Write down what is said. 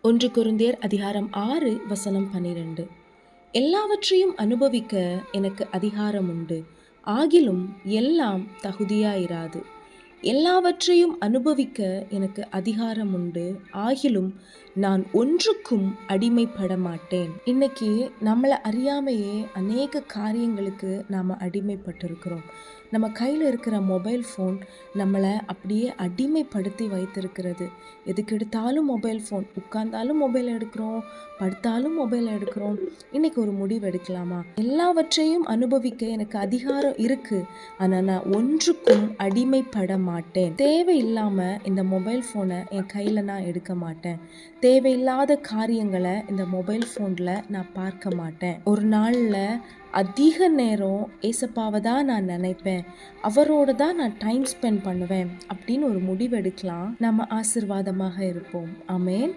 ஒன்று கொரிந்தியர் அதிகாரம் 6 வசனம் 12. எல்லாவற்றையும் அனுபவிக்க எனக்கு அதிகாரம் உண்டு, ஆகிலும் எல்லாம் தகுதியாயிராது. எல்லாவற்றையும் அனுபவிக்க எனக்கு அதிகாரம் உண்டு, ஆகிலும் நான் ஒன்றுக்கும் அடிமைப்பட மாட்டேன். இன்னைக்கு நம்மளை அறியாமையே அநேக காரியங்களுக்கு நாம் அடிமைப்பட்டிருக்கிறோம். நம்ம கையில் இருக்கிற மொபைல் ஃபோன் நம்மளை அப்படியே அடிமைப்படுத்தி வைத்திருக்கிறது. எதுக்கெடுத்தாலும் மொபைல் ஃபோன், உட்கார்ந்தாலும் மொபைல் எடுக்கிறோம், படுத்தாலும் மொபைல் எடுக்கிறோம். இன்னைக்கு ஒரு முடிவு எடுக்கலாமா? எல்லாவற்றையும் அனுபவிக்க எனக்கு அதிகாரம் இருக்கு, ஆனால் நான் ஒன்றுக்கும் அடிமைப்பட மாட்டேன். தேவையில்லாம இந்த மொபைல் ஃபோனை என் கையில் நான் எடுக்க மாட்டேன். தேவையில்லாத காரியங்களை இந்த மொபைல் ஃபோனில் நான் பார்க்க மாட்டேன். ஒரு நாளில் அதிக நேரம் ஏசப்பாவை தான் நான் நினைப்பேன், அவரோடு தான் நான் டைம் ஸ்பெண்ட் பண்ணுவேன் அப்படின்னு ஒரு முடிவு எடுக்கலாம். நம்ம ஆசீர்வாதமாக இருப்போம். ஆமென்.